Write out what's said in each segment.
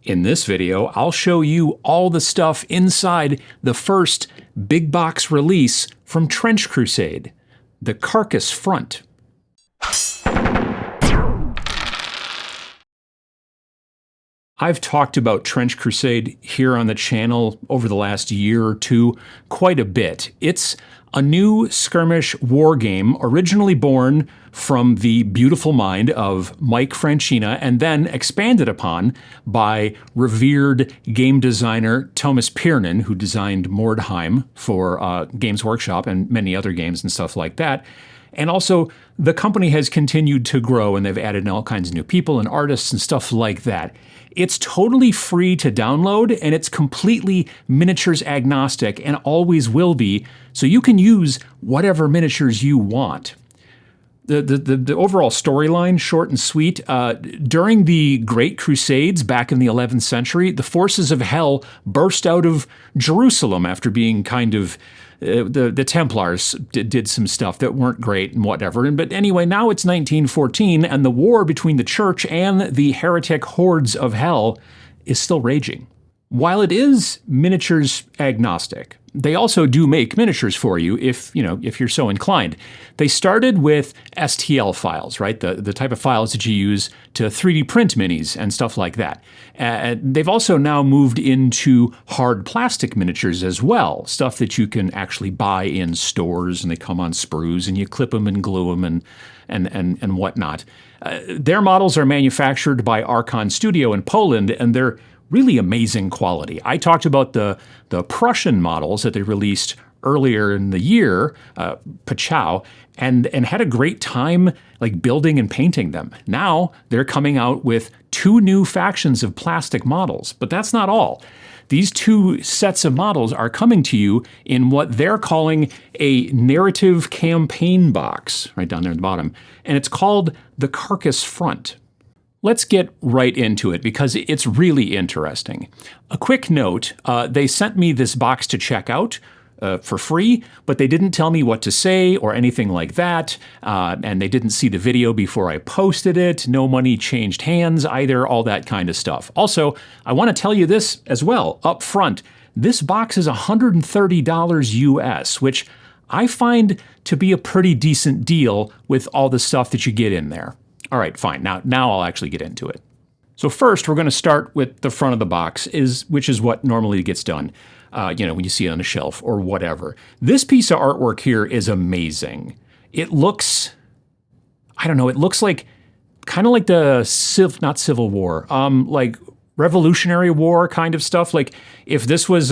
In this video, I'll show you all the stuff inside the first big box release from Trench Crusade, the Carcass Front. I've talked about Trench Crusade here on the channel over the last year or two quite a bit. It's a new skirmish war game originally born from the beautiful mind of Mike Francina and then expanded upon by revered game designer Thomas Piernan, who designed Mordheim for Games Workshop and many other games and stuff like that. And also, the company has continued to grow and they've added in all kinds of new people and artists and stuff like that. It's totally free to download and it's completely miniatures agnostic and always will be, so you can use whatever miniatures you want. The overall storyline, short and sweet, during the Great Crusades back in the 11th century, the forces of hell burst out of Jerusalem after being kind of the Templars did some stuff that weren't great and whatever. But anyway, now it's 1914 and the war between the church and the heretic hordes of hell is still raging. While it is miniatures agnostic, they also do make miniatures for you if you're so inclined. They started with STL files, right? The type of files that you use to 3D print minis and stuff like that. They've also now moved into hard plastic miniatures as well, stuff that you can actually buy in stores and they come on sprues and you clip them and glue them and whatnot. Their models are manufactured by Archon Studio in Poland and they're really amazing quality. I talked about the Prussian models that they released earlier in the year, Pachau, and had a great time like building and painting them. Now they're coming out with 2 new factions of plastic models, but that's not all. These 2 sets of models are coming to you in what they're calling a narrative campaign box, right down there at the bottom, and it's called the Carcass Front. Let's get right into it because it's really interesting. A quick note, they sent me this box to check out for free, but they didn't tell me what to say or anything like that, and they didn't see the video before I posted it. No money changed hands either, all that kind of stuff. Also, I want to tell you this as well, up front. This box is $130 US, which I find to be a pretty decent deal with all the stuff that you get in there. All right, fine. Now I'll actually get into it. So first, we're going to start with the front of the box, which is what normally gets done, when you see it on a shelf or whatever. This piece of artwork here is amazing. It looks, it looks like kind of like not Civil War, like Revolutionary War kind of stuff. Like if this was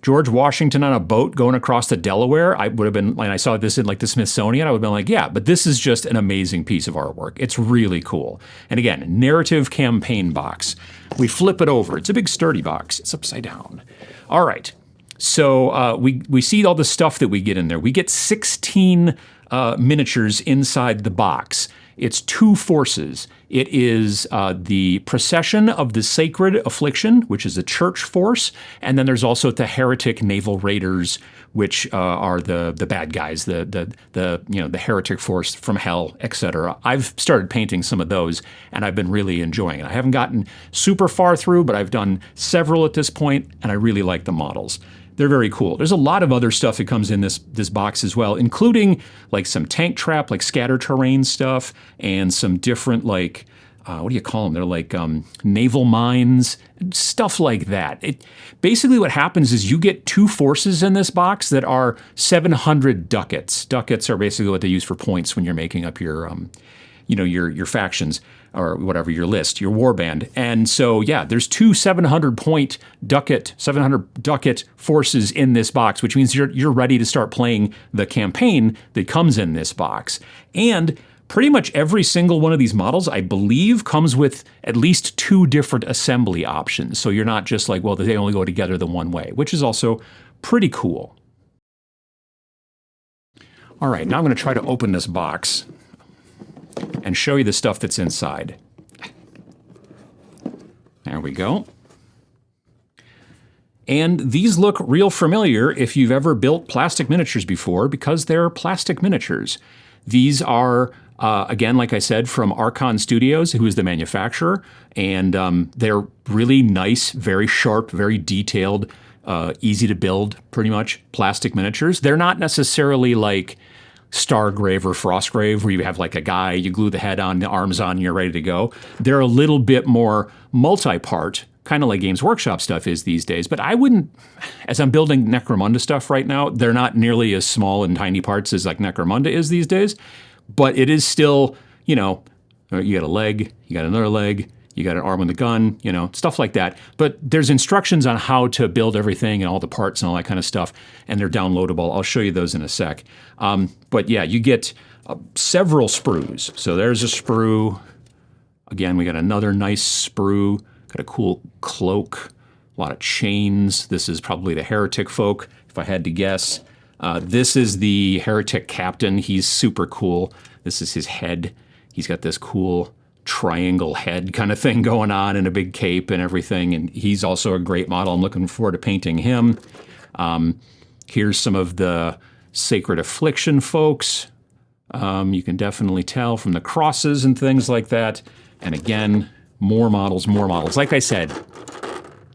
George Washington on a boat going across the Delaware, I would have been, and I saw this in like the Smithsonian, I would have been like, yeah, but this is just an amazing piece of artwork. It's really cool. And again, narrative campaign box. We flip it over. It's a big sturdy box. It's upside down. All right. So we see all the stuff that we get in there. We get 16 miniatures inside the box. It's 2 forces. It is the Procession of the Sacred Affliction, which is a church force, and then there's also the Heretic Naval Raiders, which are the bad guys, the heretic force from hell, etc. I've started painting some of those, and I've been really enjoying it. I haven't gotten super far through, but I've done several at this point, and I really like the models. They're very cool. There's a lot of other stuff that comes in this box as well, including like some tank trap, like scatter terrain stuff, and some different like, what do you call them? They're like naval mines, stuff like that. Basically what happens is you get 2 forces in this box that are 700 ducats. Ducats are basically what they use for points when you're making up your factions or whatever, your list, your warband. And so, yeah, there's 2 700 ducat forces in this box, which means you're ready to start playing the campaign that comes in this box. And pretty much every single one of these models, I believe, comes with at least 2 different assembly options. So you're not just like, well, they only go together the one way, which is also pretty cool. All right, now I'm going to try to open this box and show you the stuff that's inside. There we go. And these look real familiar if you've ever built plastic miniatures before, because they're plastic miniatures. These are Again, like I said, from Archon Studios, who is the manufacturer, and they're really nice, very sharp, very detailed, easy to build, pretty much plastic miniatures. They're not necessarily like Stargrave or Frostgrave, where you have like a guy, you glue the head on, the arms on, and you're ready to go. They're a little bit more multi-part, kind of like Games Workshop stuff is these days. But I wouldn't, as I'm building Necromunda stuff right now, they're not nearly as small and tiny parts as like Necromunda is these days. But it is still, you know, you got a leg, you got another leg, you got an arm with a gun, you know, stuff like that. But there's instructions on how to build everything and all the parts and all that kind of stuff, and they're downloadable. I'll show you those in a sec. But yeah, you get several sprues. So there's a sprue. Again, we got another nice sprue. Got a cool cloak, a lot of chains. This is probably the heretic folk, if I had to guess. This is the heretic captain. He's super cool. This is his head. He's got this cool triangle head kind of thing going on and a big cape and everything. And he's also a great model. I'm looking forward to painting him. Here's some of the Sacred Affliction folks. You can definitely tell from the crosses and things like that. And again, more models, more models. Like I said,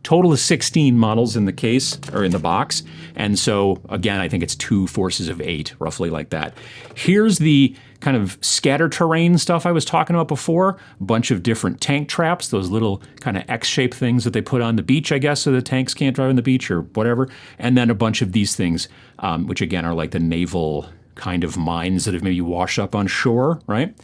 total of 16 models in the case, or in the box. And so, again, I think it's 2 forces of 8, roughly like that. Here's the kind of scatter terrain stuff I was talking about before. A bunch of different tank traps, those little kind of X-shaped things that they put on the beach, I guess, so the tanks can't drive on the beach or whatever. And then a bunch of these things, which again are like the naval kind of mines that have maybe washed up on shore, right?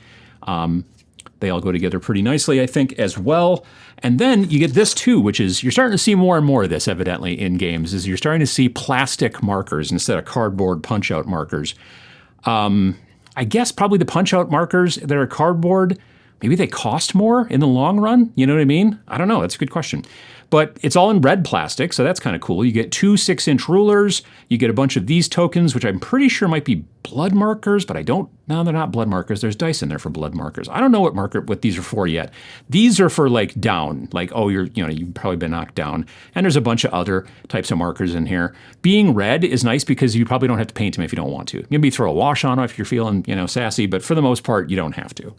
They all go together pretty nicely, I think, as well. And then you get this too, which is, you're starting to see more and more of this, evidently, in games, is you're starting to see plastic markers instead of cardboard punch-out markers. I guess probably the punch-out markers that are cardboard, maybe they cost more in the long run? You know what I mean? I don't know. That's a good question. But it's all in red plastic, so that's kind of cool. You get 2 6-inch rulers. You get a bunch of these tokens, which I'm pretty sure might be blood markers, but no, they're not blood markers. There's dice in there for blood markers. I don't know what these are for yet. These are for like down, like, oh, you've probably been knocked down. And there's a bunch of other types of markers in here. Being red is nice because you probably don't have to paint them if you don't want to. Maybe throw a wash on them if you're feeling, sassy, but for the most part, you don't have to.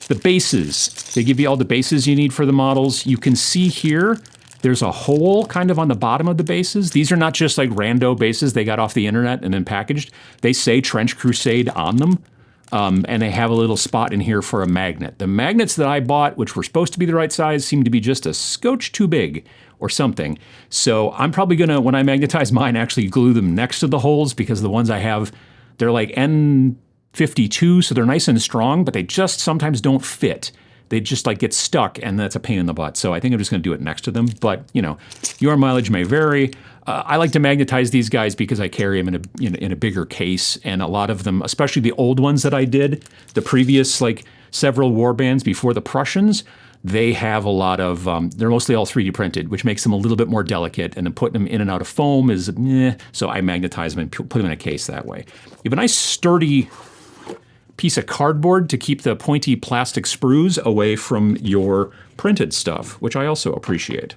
The bases, they give you all the bases you need for the models. You can see here, there's a hole kind of on the bottom of the bases. These are not just like rando bases they got off the internet and then packaged. They say Trench Crusade on them, and they have a little spot in here for a magnet. The magnets that I bought, which were supposed to be the right size, seem to be just a scotch too big or something. So I'm probably gonna, when I magnetize mine, actually glue them next to the holes, because the ones I have, they're like N52, so they're nice and strong, but they just sometimes don't fit. They just like get stuck, and that's a pain in the butt. So I think I'm just going to do it next to them. But your mileage may vary. I like to magnetize these guys because I carry them in a bigger case, and a lot of them, especially the old ones that I did, the previous like several war bands before the Prussians, they have a lot of, they're mostly all 3D printed, which makes them a little bit more delicate, and then putting them in and out of foam is, so I magnetize them and put them in a case that way. You have a nice sturdy piece of cardboard to keep the pointy plastic sprues away from your printed stuff, which I also appreciate.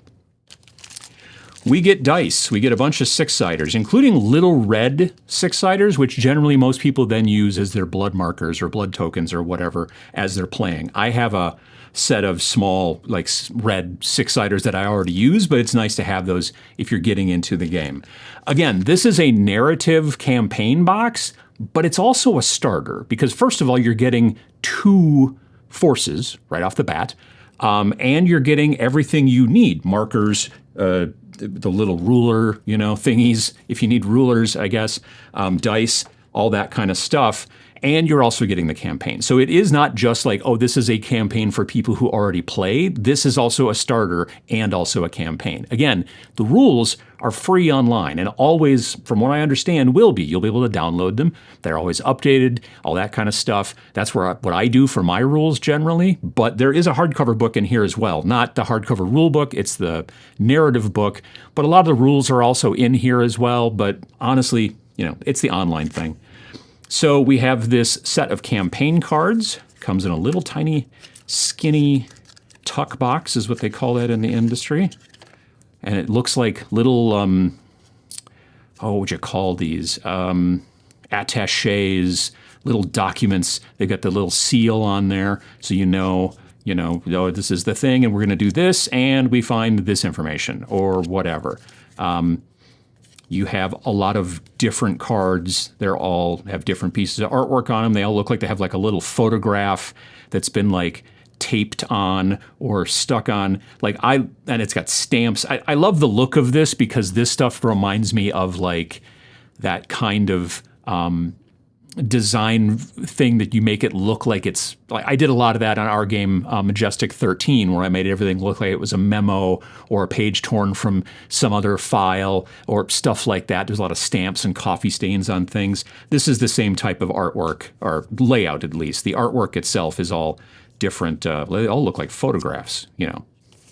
We get dice. We get a bunch of 6-siders, including little red 6-siders, which generally most people then use as their blood markers or blood tokens or whatever as they're playing. I have a set of small, like red 6-siders that I already use, but it's nice to have those if you're getting into the game. Again, this is a narrative campaign box, but it's also a starter, because first of all, you're getting 2 forces right off the bat, and you're getting everything you need, markers, the little ruler, thingies, if you need rulers, I guess, dice, all that kind of stuff. And you're also getting the campaign. So it is not just like, oh, this is a campaign for people who already play. This is also a starter and also a campaign. Again, the rules are free online, and always, from what I understand, will be. You'll be able to download them. They're always updated, all that kind of stuff. That's what I do for my rules generally. But there is a hardcover book in here as well. Not the hardcover rule book, it's the narrative book. But a lot of the rules are also in here as well. But honestly, it's the online thing. So we have this set of campaign cards. Comes in a little tiny, skinny tuck box, is what they call that in the industry. And it looks like little, what would you call these? Attaches, little documents. They've got the little seal on there, so oh, this is the thing, and we're going to do this, and we find this information, or whatever. You have a lot of different cards. They all have different pieces of artwork on them. They all look like they have like a little photograph that's been like taped on or stuck on. And it's got stamps. I love the look of this because this stuff reminds me of like that kind of design thing that you make it look like it's like I did a lot of that on our game Majestic 13, where I made everything look like it was a memo or a page torn from some other file or stuff like that. There's a lot of stamps and coffee stains on things. This is the same type of artwork, or layout at least. The artwork itself is all different. They all look like photographs,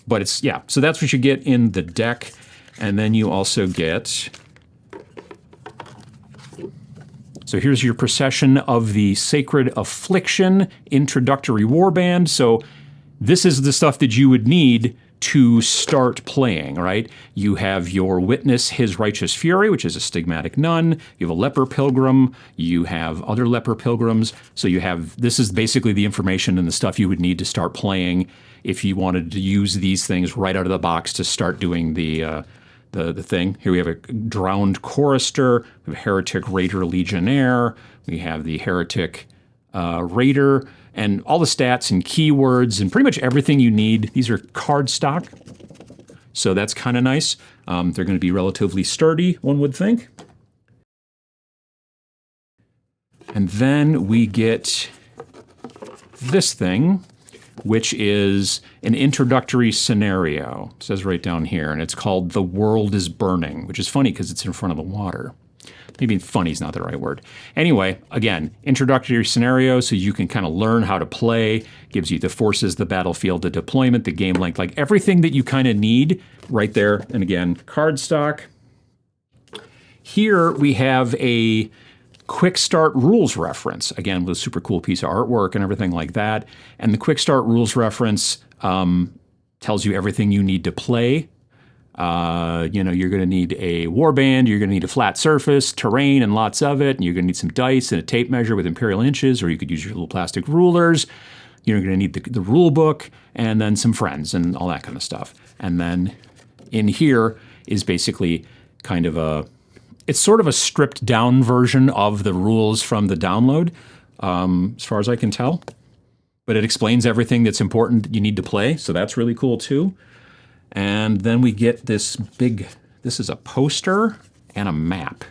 but it's, yeah. So that's what you get in the deck. And then you also get, so here's your procession of the Sacred Affliction introductory warband. So this is the stuff that you would need to start playing, right? You have your Witness His Righteous Fury, which is a stigmatic nun. You have a Leper Pilgrim. You have other Leper Pilgrims. So this is basically the information and the stuff you would need to start playing if you wanted to use these things right out of the box to start doing the thing. Here we have a Drowned Chorister, we have Heretic Raider Legionnaire, we have the Heretic Raider, and all the stats and keywords and pretty much everything you need. These are card stock, so that's kind of nice. They're going to be relatively sturdy, one would think. And then we get this thing, which is an introductory scenario. It says right down here, and it's called The World is Burning, which is funny because it's in front of the water. Maybe funny is not the right word. Anyway, again, introductory scenario, so you can kind of learn how to play, gives you the forces, the battlefield, the deployment, the game length, like everything that you kind of need right there. And again, cardstock. Here we have a Quick Start rules reference, again, with a super cool piece of artwork and everything like that. And the Quick Start rules reference tells you everything you need to play. You're going to need a warband, you're going to need a flat surface, terrain, and lots of it. And you're going to need some dice and a tape measure with imperial inches, or you could use your little plastic rulers. You're going to need the rule book, and then some friends and all that kind of stuff. And then in here is basically kind of it's sort of a stripped down version of the rules from the download, as far as I can tell. But it explains everything that's important that you need to play, so that's really cool too. And then we get this is a poster and a map.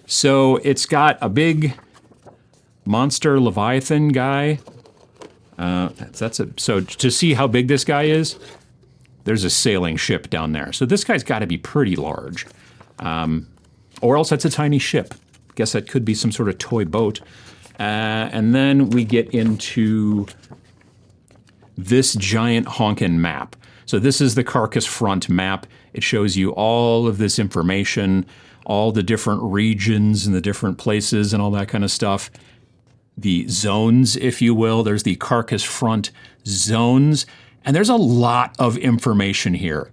So it's got a big monster Leviathan guy. So to see how big this guy is, there's a sailing ship down there. So this guy's got to be pretty large. Or else that's a tiny ship. Guess that could be some sort of toy boat. And then we get into this giant honkin' map. So this is the Carcass Front map. It shows you all of this information, all the different regions and the different places and all that kind of stuff. The zones, if you will. There's the Carcass Front zones. And there's a lot of information here.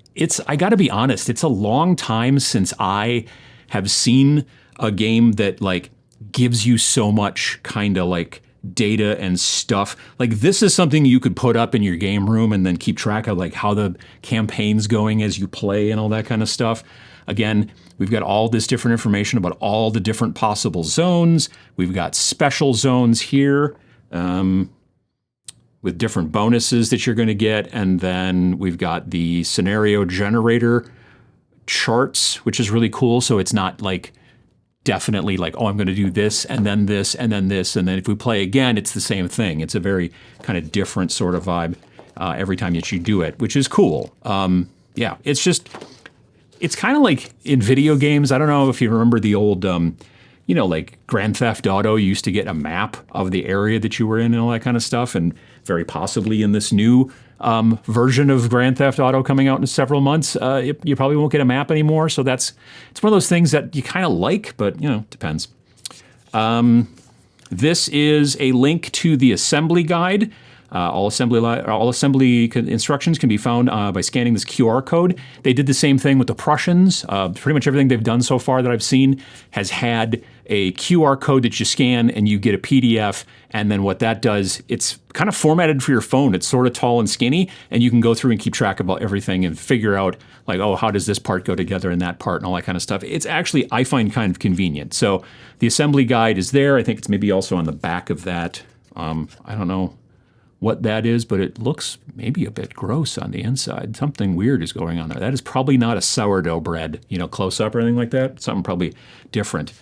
I gotta be honest, it's a long time since I have seen a game that like gives you so much kind of like data and stuff. Like this is something you could put up in your game room and then keep track of like how the campaign's going as you play and all that kind of stuff. Again, we've got all this different information about all the different possible zones. We've got special zones here with different bonuses that you're going to get. And then we've got the scenario generator charts, which is really cool. So it's not like definitely like, oh, I'm going to do this and then this and then this. And then if we play again, it's the same thing. It's a very kind of different sort of vibe every time that you do it, which is cool. Yeah, it's kind of like in video games. I don't know if you remember the old, like Grand Theft Auto, you used to get a map of the area that you were in and all that kind of stuff. And very possibly in this new version of Grand Theft Auto coming out in several months, you probably won't get a map anymore. So it's one of those things that you kind of like, but depends. This is a link to the assembly guide. All assembly instructions can be found by scanning this QR code. They did the same thing with the Prussians. Pretty much everything they've done so far that I've seen has had a QR code that you scan and you get a PDF. And then what that does, it's kind of formatted for your phone. It's sort of tall and skinny, and you can go through and keep track of everything and figure out, like, oh, how does this part go together and that part and all that kind of stuff. It's actually, I find, kind of convenient. So the assembly guide is there. I think it's maybe also on the back of that. I don't know what that is, but it looks maybe a bit gross on the inside. Something weird is going on there. That is probably not a sourdough bread, close up or anything like that. Something probably different.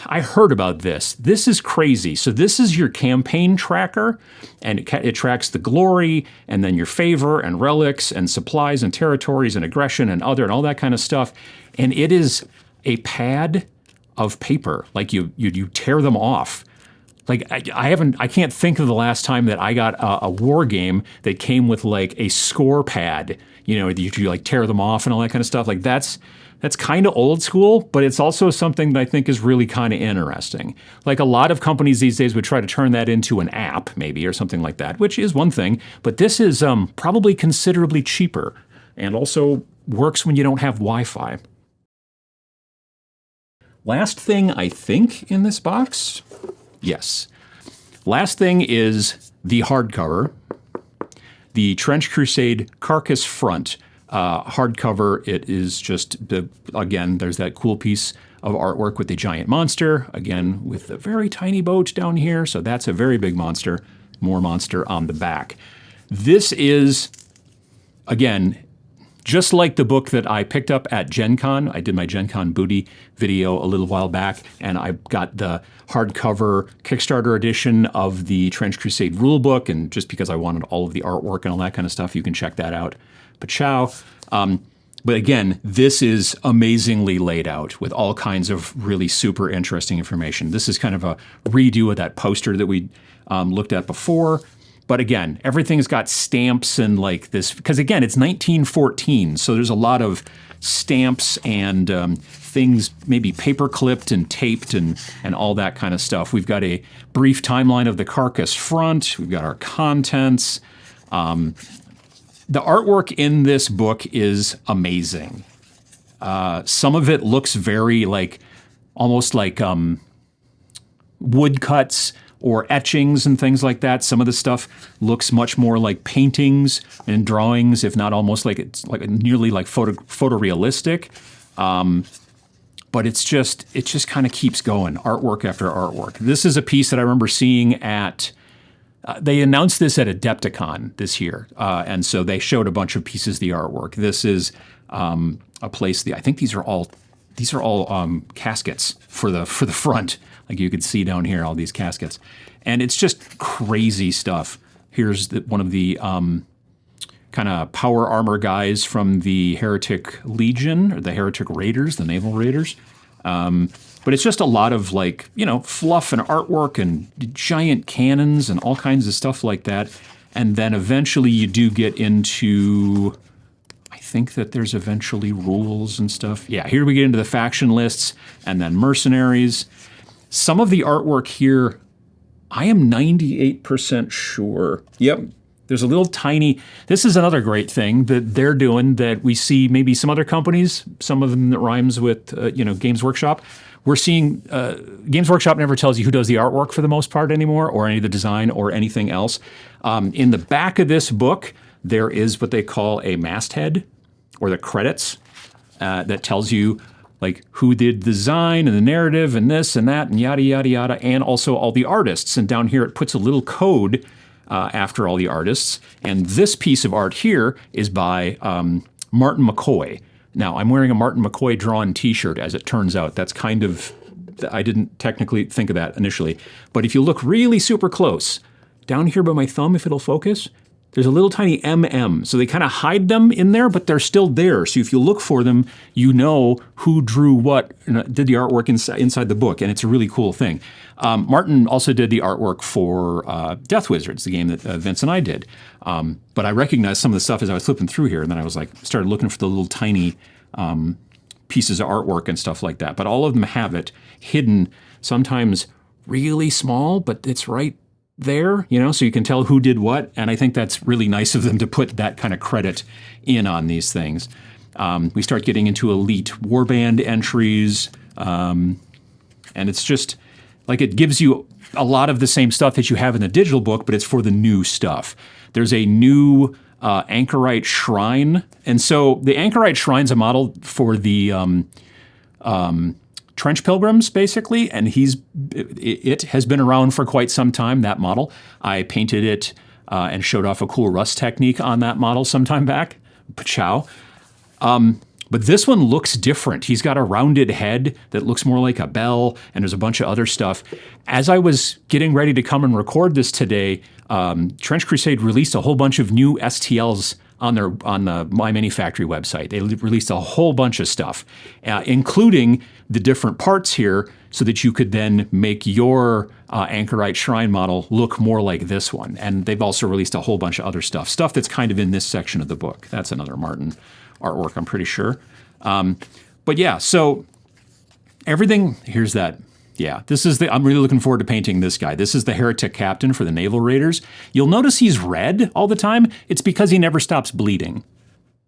I heard about this. This is crazy. So this is your campaign tracker, and it tracks the glory and then your favor and relics and supplies and territories and aggression and other and all that kind of stuff. And it is a pad of paper. Like you tear them off. Like I can't think of the last time that I got a war game that came with like a score pad. You like tear them off and all that kind of stuff. Like that's kind of old school, but it's also something that I think is really kind of interesting. Like a lot of companies these days would try to turn that into an app maybe or something like that, which is one thing, but this is probably considerably cheaper and also works when you don't have Wi-Fi. Last thing I think in this box, yes. Last thing is the hardcover, the Trench Crusade Carcass Front. Hardcover, it is just, again, there's that cool piece of artwork with the giant monster, again, with a very tiny boat down here, so that's a very big monster, more monster on the back. This is, again, just like the book that I picked up at Gen Con. I did my Gen Con booty video a little while back, and I got the hardcover Kickstarter edition of the Trench Crusade rulebook, and just because I wanted all of the artwork and all that kind of stuff, you can check that out. Pachow. But again, this is amazingly laid out with all kinds of really super interesting information. This is kind of a redo of that poster that we looked at before. But again, everything's got stamps and like this, because again, it's 1914. So there's a lot of stamps and things maybe paper clipped and taped and all that kind of stuff. We've got a brief timeline of the Carcass Front. We've got our contents. The artwork in this book is amazing. Some of it looks very like, almost like woodcuts or etchings and things like that. Some of the stuff looks much more like paintings and drawings, if not almost like it's like nearly like photorealistic. But it just kind of keeps going, artwork after artwork. This is a piece that I remember seeing at. They announced this at Adepticon this year, and so they showed a bunch of pieces of the artwork. This is a place. I think these are all caskets for the front, like you could see down here, all these caskets, and it's just crazy stuff. Here's one of the kind of power armor guys from the Heretic Legion or the Heretic Raiders, the Naval Raiders. But it's just a lot of like, fluff and artwork and giant cannons and all kinds of stuff like that. And then eventually you do get into, I think that there's eventually rules and stuff. Yeah, here we get into the faction lists and then mercenaries. Some of the artwork here, I am 98% sure. Yep. There's a little tiny, this is another great thing that they're doing that we see maybe some other companies, some of them that rhymes with, Games Workshop. We're seeing, Games Workshop never tells you who does the artwork for the most part anymore, or any of the design or anything else. In the back of this book, there is what they call a masthead, or the credits, that tells you like who did the design and the narrative and this and that and yada, yada, yada, and also all the artists. And down here it puts a little code after all the artists. And this piece of art here is by Martin McCoy. Now, I'm wearing a Martin McCoy drawn t-shirt, as it turns out. That's kind of, I didn't technically think of that initially. But if you look really super close, down here by my thumb, if it'll focus, there's a little tiny MM. So they kind of hide them in there, but they're still there. So if you look for them, you know who drew what, did the artwork inside the book, and it's a really cool thing. Martin also did the artwork for Death Wizards, the game that Vince and I did. But I recognized some of the stuff as I was flipping through here, and then I was like, started looking for the little tiny pieces of artwork and stuff like that. But all of them have it hidden, sometimes really small, but it's right there, so you can tell who did what. And I think that's really nice of them to put that kind of credit in on these things. We start getting into elite warband entries, and it's just like it gives you a lot of the same stuff that you have in the digital book, but it's for the new stuff. There's a new Anchorite Shrine, and so the Anchorite Shrine's a model for the Trench Pilgrims, basically, and it has been around for quite some time, that model. I painted it and showed off a cool rust technique on that model some time back. Pachow. But this one looks different. He's got a rounded head that looks more like a bell, and there's a bunch of other stuff. As I was getting ready to come and record this today, Trench Crusade released a whole bunch of new STLs on the My Mini Factory website. They released a whole bunch of stuff, including the different parts here, so that you could then make your Anchorite Shrine model look more like this one. And they've also released a whole bunch of other stuff that's kind of in this section of the book. That's another Martin artwork, I'm pretty sure. But yeah, so everything, here's that. Yeah, I'm really looking forward to painting this guy. This is the Heretic Captain for the Naval Raiders. You'll notice he's red all the time. It's because he never stops bleeding.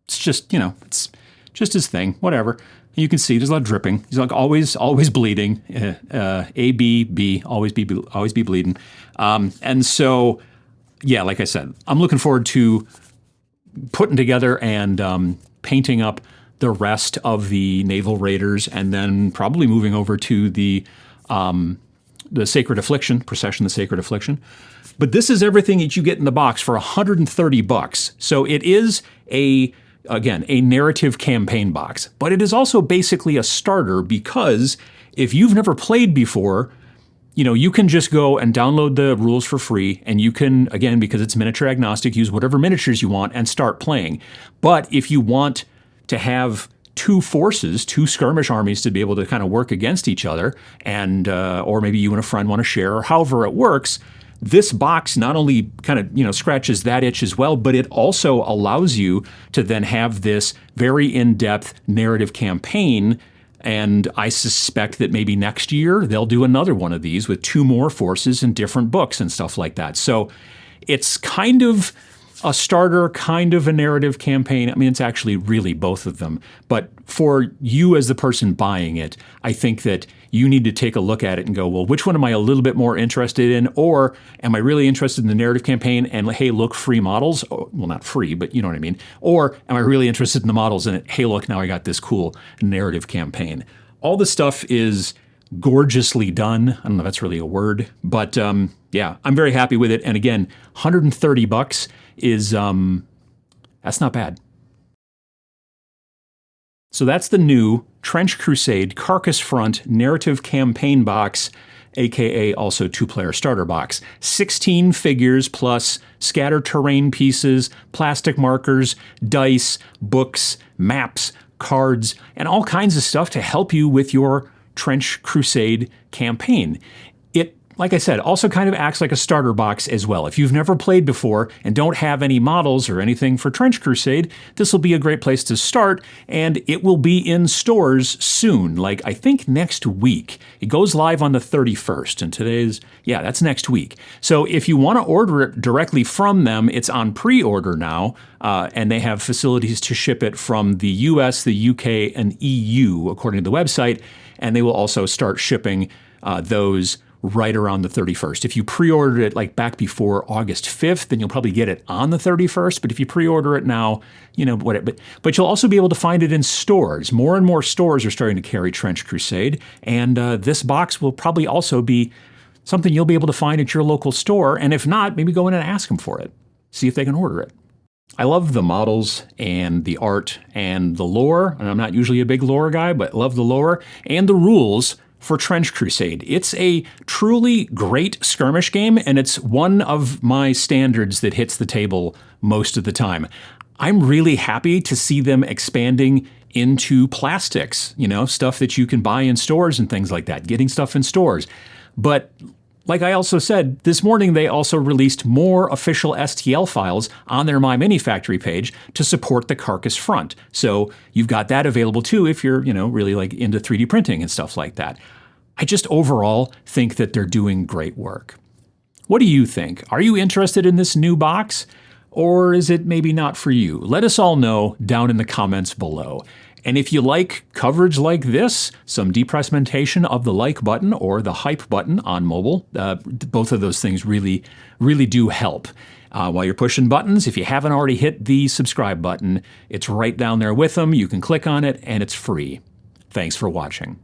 It's just, it's just his thing, whatever. You can see there's a lot of dripping. He's like always bleeding. A, B, B, always be bleeding. And so, yeah, like I said, I'm looking forward to putting together and painting up the rest of the Naval Raiders, and then probably moving over to the Sacred Affliction, Procession, the Sacred Affliction. But this is everything that you get in the box for $130. So it is a narrative campaign box, but it is also basically a starter, because if you've never played before, you can just go and download the rules for free, and you can, again, because it's miniature agnostic, use whatever miniatures you want and start playing. But if you want to have two skirmish armies to be able to kind of work against each other, and or maybe you and a friend want to share, or however it works, this box not only kind of, scratches that itch as well, but it also allows you to then have this very in-depth narrative campaign. And I suspect that maybe next year they'll do another one of these with 2 more forces and different books and stuff like that. So it's kind of a starter, kind of a narrative campaign. I mean, it's actually really both of them. But for you as the person buying it, I think that you need to take a look at it and go, well, which one am I a little bit more interested in? Or am I really interested in the narrative campaign and, hey, look, free models? Well, not free, but you know what I mean. Or am I really interested in the models and, hey, look, now I got this cool narrative campaign. All the stuff is gorgeously done. I don't know if that's really a word, but yeah, I'm very happy with it. And again, $130 is, that's not bad. So that's the new Trench Crusade Carcass Front Narrative Campaign Box, aka also 2-player starter box. 16 figures plus scattered terrain pieces, plastic markers, dice, books, maps, cards, and all kinds of stuff to help you with your Trench Crusade campaign. It, like I said, also kind of acts like a starter box as well. If you've never played before and don't have any models or anything for Trench Crusade, this will be a great place to start, and it will be in stores soon, like I think next week. It goes live on the 31st, and that's next week. So if you want to order it directly from them, it's on pre-order now, and they have facilities to ship it from the US, the UK, and EU, according to the website, and they will also start shipping those right around the 31st. If you pre-ordered it like back before August 5th, then you'll probably get it on the 31st. But if you pre-order it now, but you'll also be able to find it in stores. More and more stores are starting to carry Trench Crusade. And this box will probably also be something you'll be able to find at your local store. And if not, maybe go in and ask them for it. See if they can order it. I love the models and the art and the lore. And I'm not usually a big lore guy, but love the lore and the rules for Trench Crusade. It's a truly great skirmish game, and it's one of my standards that hits the table most of the time. I'm really happy to see them expanding into plastics, stuff that you can buy in stores and things like that, getting stuff in stores. But like I also said, this morning they also released more official STL files on their My Mini Factory page to support the Carcass Front. So you've got that available too if you're, really like into 3D printing and stuff like that. I just overall think that they're doing great work. What do you think? Are you interested in this new box? Or is it maybe not for you? Let us all know down in the comments below. And if you like coverage like this, some depressmentation of the like button or the hype button on mobile, both of those things really do help. While you're pushing buttons, if you haven't already hit the subscribe button, it's right down there with them. You can click on it and it's free. Thanks for watching.